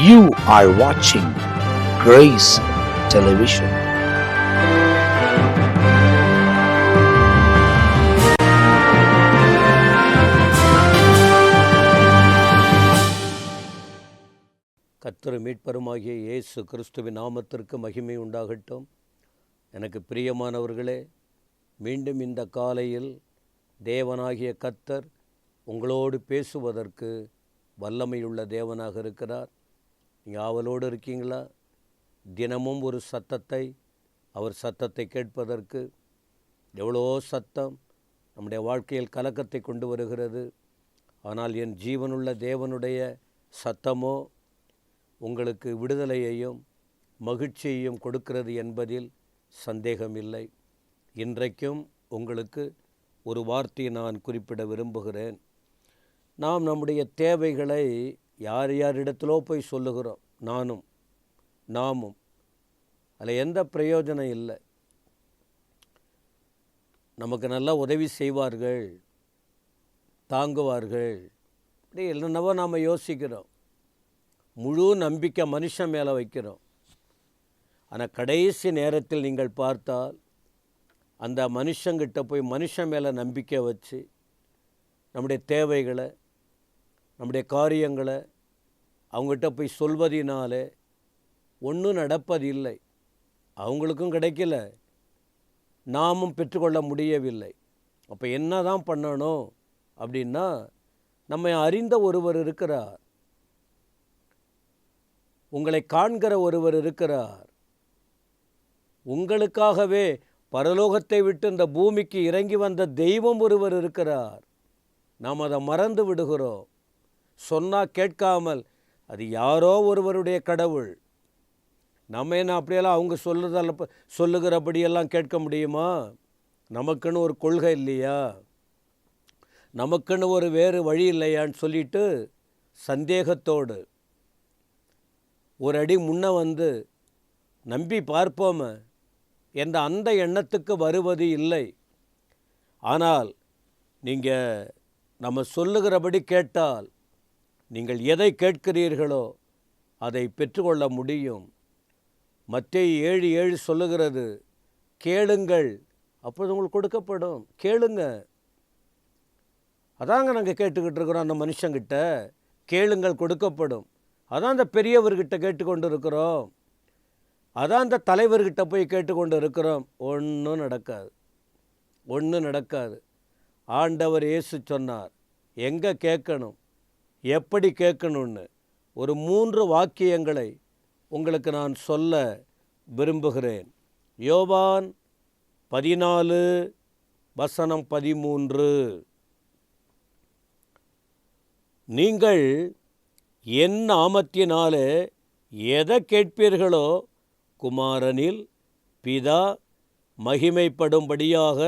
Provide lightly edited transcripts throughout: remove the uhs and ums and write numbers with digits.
You are watching Grace Television. கர்த்தர் மீட்பருமாகிய இயேசு கிறிஸ்துவின் நாமத்திற்கு மகிமை உண்டாகட்டும். எனக்கு பிரியமானவர்களே, மீண்டும் இந்த காலையில் தேவனாகிய கர்த்தர் உங்களோடு பேசுவதற்கு வல்லமையுள்ள தேவனாக இருக்கிறார். நீங்கள் ஆவலோடு இருக்கீங்களா? தினமும் ஒரு சத்தத்தை, அவர் சத்தத்தை கேட்பதற்கு. எவ்வளோ சத்தம் நம்முடைய வாழ்க்கையில் கலக்கத்தை கொண்டு வருகிறது. ஆனால் என் ஜீவனுள்ள தேவனுடைய சத்தமோ உங்களுக்கு விடுதலையையும் மகிழ்ச்சியையும் கொடுக்கிறது என்பதில் சந்தேகமில்லை. இன்றைக்கும் உங்களுக்கு ஒரு வார்த்தையை நான் குறிப்பிட விரும்புகிறேன். நாம் நம்முடைய தேவைகளை யார் யாரிடத்திலோ போய் சொல்லுகிறோம். நாமும் அதில் எந்த பிரயோஜனம் இல்லை. நமக்கு நல்லா உதவி செய்வார்கள், தாங்குவார்கள், அப்படி என்னென்னவோ நாம் யோசிக்கிறோம். முழு நம்பிக்கை மனுஷன் மேலே வைக்கிறோம். ஆனால் கடைசி நேரத்தில் நீங்கள் பார்த்தால் அந்த மனுஷங்கிட்ட போய் மனுஷன் மேலே நம்பிக்கை வச்சு நம்முடைய தேவைகளை, நம்முடைய காரியங்களை அவங்ககிட்ட போய் சொல்வதினாலே ஒன்றும் நடப்பதில்லை. அவங்களுக்கும் கிடைக்கல, நாமும் பெற்றுக்கொள்ள முடியவில்லை. அப்போ என்ன தான் பண்ணணும் அப்படின்னா, நம்மை அறிந்த ஒருவர் இருக்கிறார், உங்களை காண்கிற ஒருவர் இருக்கிறார், உங்களுக்காகவே பரலோகத்தை விட்டு இந்த பூமிக்கு இறங்கி வந்த தெய்வம் ஒருவர் இருக்கிறார். நாம் அதை மறந்து விடுகிறோம். சொன்னால் கேட்காமல் அது யாரோ ஒருவருடைய கடவுள். நம்ம என்ன அப்படியெல்லாம் அவங்க சொல்லுகிறபடியெல்லாம் கேட்க முடியுமா? நமக்குன்னு ஒரு கொள்கை இல்லையா? நமக்குன்னு ஒரு வேறு வழி இல்லையான்னு சொல்லிட்டு சந்தேகத்தோடு ஒரு அடி முன்ன வந்து நம்பி பார்ப்போம என்ற அந்த எண்ணத்துக்கு வருவது இல்லை. ஆனால் நீங்கள் நம்ம சொல்லுகிறபடி கேட்டால், நீங்கள் எதை கேட்கிறீர்களோ அதை பெற்றுக்கொள்ள முடியும். மத்தேயு 7:7 சொல்லுகிறது, கேளுங்கள் அப்போது உங்களுக்கு கொடுக்கப்படும். கேளுங்க. அதாங்க நாங்கள் கேட்டுக்கிட்டு இருக்கிறோம். அந்த மனுஷங்கிட்ட கேளுங்கள் கொடுக்கப்படும். அதான் அந்த பெரியவர்கிட்ட கேட்டுக்கொண்டு இருக்கிறோம். அதான் அந்த தலைவர்கிட்ட போய் கேட்டுக்கொண்டு இருக்கிறோம். ஒன்றும் நடக்காது. ஆண்டவர் இயேசு சொன்னார், எங்கே கேட்கணும், எப்படி கேட்கணும்னு ஒரு 3 வாக்கியங்களை உங்களுக்கு நான் சொல்ல விரும்புகிறேன். யோவான் 14:13, நீங்கள் என் நாமத்தினாலே எதை கேட்பீர்களோ குமாரனில் பிதா மகிமைப்படும்படியாக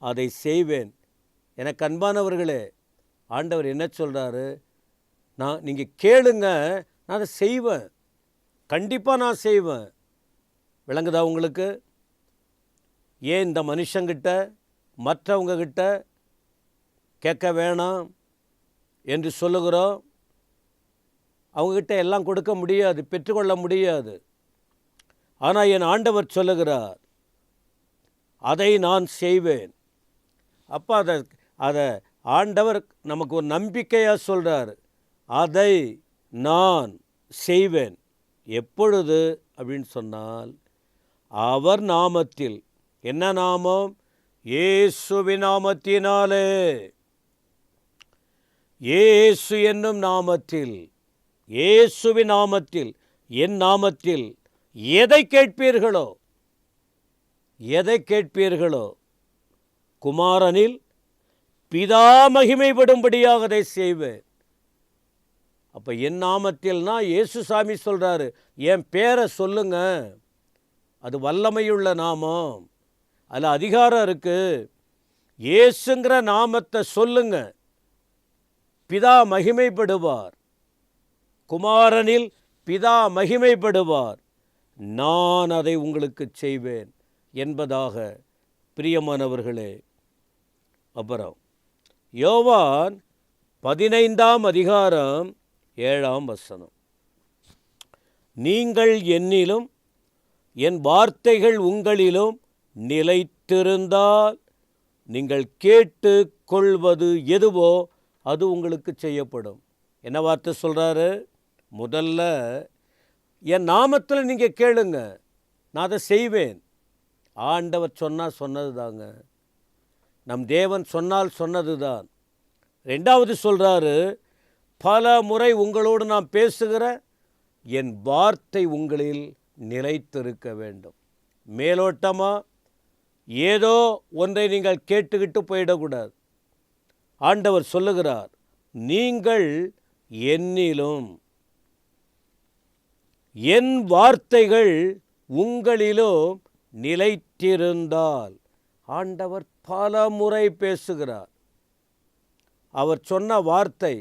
அதை செய்வேன். எனக்கு அன்பானவர்களே, ஆண்டவர் என்ன சொல்கிறாரு? நீங்கள் கேளுங்க, நான் அதை செய்வேன். கண்டிப்பாக நான் செய்வேன். விளங்குதா உங்களுக்கு? ஏன் இந்த மனுஷங்கிட்ட மற்றவங்கக்கிட்ட கேட்க வேணாம் என்று சொல்லுகிறோம்? அவங்கக்கிட்ட எல்லாம் கொடுக்க முடியாது, பெற்றுக்கொள்ள முடியாது. ஆனால் என் ஆண்டவர் சொல்லுகிறார், அதை நான் செய்வேன். அப்போ அதை ஆண்டவர் நமக்கு ஒரு நம்பிக்கையாக சொல்கிறார், அதை நான் செய்வேன். எப்பொழுது அப்படின்னு சொன்னால், அவர் நாமத்தில். என்ன நாமம்? இயேசுவின் நாமத்தினாலே. இயேசு என்னும் நாமத்தில், இயேசுவின் நாமத்தில், என் நாமத்தில் எதை கேட்பீர்களோ குமாரனில் பிதா மகிமைப்படும்படியாக அதை செய்வேன். அப்போ என் நாமத்தில்னா இயேசு சாமி சொல்கிறாரு, என் பேரை சொல்லுங்க, அது வல்லமையுள்ள நாமம், அதில் அதிகாரம் இருக்குது. இயேசுங்கிற நாமத்தை சொல்லுங்க, பிதா மகிமைப்படுவார். குமாரனில் பிதா மகிமைப்படுவார். நான் அதை உங்களுக்கு செய்வேன் என்பதாக. பிரியமானவர்களே, அப்புறம் யோவான் 15 அதிகாரம் 7 வசனம். நீங்கள் என்னிலும் என் வார்த்தைகள் உங்களிலும் நிலைத்திருந்தால் நீங்கள் கேட்டு கொள்வது எதுவோ அது உங்களுக்கு செய்யப்படும். என்ன வார்த்தை சொல்கிறாரு? முதல்ல என் நாமத்தில் நீங்கள் கேளுங்க, நான் அதை செய்வேன். ஆண்டவர் சொன்னால் சொன்னது தாங்க, நம் தேவன் சொன்னால் சொன்னது தான். ரெண்டாவது சொல்கிறாரு, பல முறை உங்களோடு நான் பேசுகிற என் வார்த்தை உங்களில் நிலைத்திருக்க வேண்டும். மேலோட்டமாக ஏதோ ஒன்றை நீங்கள் கேட்டுக்கிட்டு போயிடக்கூடாது. ஆண்டவர் சொல்லுகிறார், நீங்கள் என்னிலும் என் வார்த்தைகள் உங்களிலும் நிலைத்திருந்தால். ஆண்டவர் பல முறை பேசுகிறார். அவர் சொன்ன வார்த்தை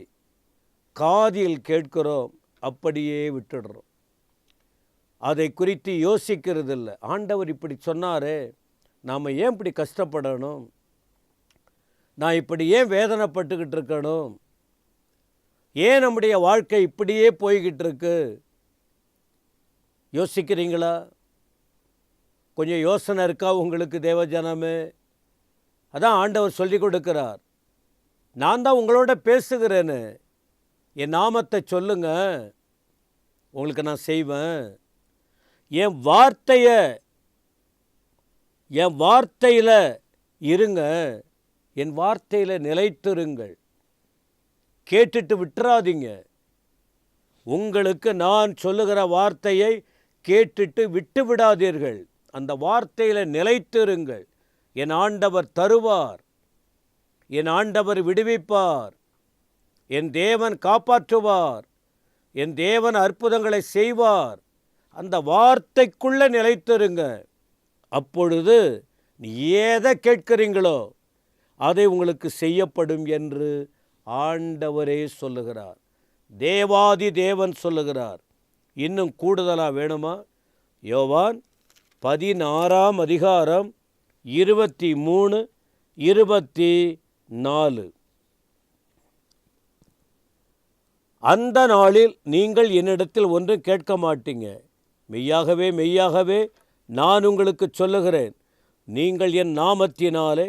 காதில் கேட்கிறோம், அப்படியே விட்டுடுறோம், அதை குறித்து யோசிக்கிறது இல்லை. ஆண்டவர் இப்படி சொன்னாரே, நாம் ஏன் இப்படி கஷ்டப்படணும், நான் இப்படி ஏன் வேதனைப்பட்டுக்கிட்டு இருக்கணும், ஏன் நம்முடைய வாழ்க்கை இப்படியே போய்கிட்டு இருக்கு? யோசிக்கிறீங்களா? கொஞ்சம் யோசனை இருக்கா உங்களுக்கு தேவஜனமே? அதான் ஆண்டவர் சொல்லி கொடுக்கிறார், நான் தான் உங்களோட பேசுகிறேன்னு, என் நாமத்தை சொல்லுங்க, உங்களுக்கு நான் செய்வேன். என் வார்த்தையில் இருங்க, என் வார்த்தையில் நிலைத்திருங்கள், கேட்டுட்டு விட்டுறாதீங்க. உங்களுக்கு நான் சொல்லுகிற வார்த்தையை கேட்டுட்டு விட்டு விடாதீர்கள், அந்த வார்த்தையில் நிலைத்திருங்கள். என் ஆண்டவர் தருவார், என் ஆண்டவர் விடுவிப்பார், என் தேவன் காப்பாற்றுவார், என் தேவன் அற்புதங்களை செய்வார். அந்த வார்த்தைக்குள்ளே நிலைத்திருங்க. அப்பொழுது நீ எதை கேட்கிறீங்களோ அதை உங்களுக்கு செய்யப்படும் என்று ஆண்டவரே சொல்லுகிறார். தேவாதி தேவன் சொல்லுகிறார். இன்னும் கூடுதலாக வேணுமா? யோவான் 16ஆம் அதிகாரம் 23, 24. அந்த நாளில் நீங்கள் என்னிடத்தில் ஒன்றும் கேட்க மாட்டீங்க. மெய்யாகவே மெய்யாகவே நான் உங்களுக்கு சொல்லுகிறேன், நீங்கள் என் நாமத்தினாலே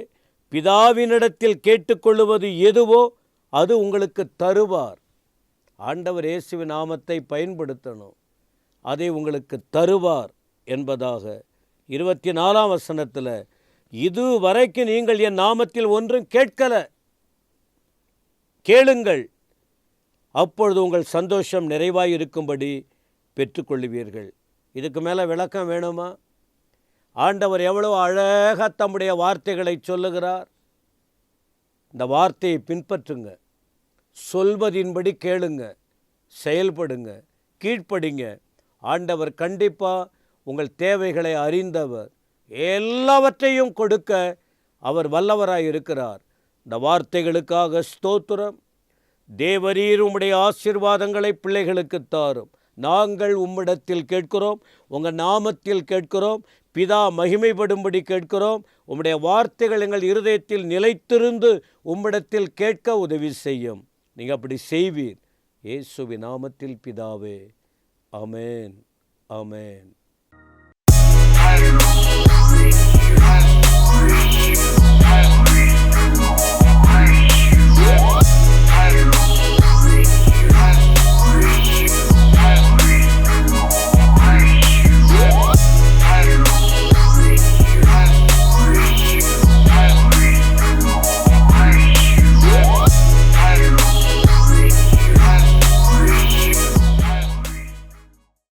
பிதாவினிடத்தில் கேட்டுக்கொள்ளுவது எதுவோ அது உங்களுக்கு தருவார். ஆண்டவர் இயேசுவின் நாமத்தை பயன்படுத்தணும், அதை உங்களுக்கு தருவார் என்பதாக 24ஆம் வசனத்தில், இதுவரைக்கும் நீங்கள் என் நாமத்தில் ஒன்றும் கேட்கலை, கேளுங்கள், அப்பொழுது உங்கள் சந்தோஷம் நிறைவாயிருக்கும்படி பெற்றுக்கொள்ளுவீர்கள். இதுக்கு மேலே விளக்கம் வேணுமா? ஆண்டவர் எவ்வளோ அழகாக தம்முடைய வார்த்தைகளை சொல்லுகிறார். இந்த வார்த்தையை பின்பற்றுங்க, சொல்வதின்படி கேளுங்க, செயல்படுங்க, கீழ்ப்படிங்க. ஆண்டவர் கண்டிப்பாக உங்கள் தேவைகளை அறிந்தவர், எல்லாவற்றையும் கொடுக்க அவர் வல்லவராய் இருக்கிறார். இந்த வார்த்தைகளுக்காக ஸ்தோத்திரம். தேவரீர் உம்முடைய ஆசீர்வாதங்களை பிள்ளைகளுக்கு தாரும். நாங்கள் உம்மிடத்தில் கேட்கிறோம், உங்கள் நாமத்தில் கேட்கிறோம், பிதா மகிமைப்படும்படி கேட்கிறோம். உம்முடைய வார்த்தைகள் எங்கள் இருதயத்தில் நிலைத்திருந்து உம்மிடத்தில் கேட்க உதவி செய்யும். நீங்கள் அப்படி செய்வீர். இயேசுவின் நாமத்தில் பிதாவே, ஆமென், ஆமென்.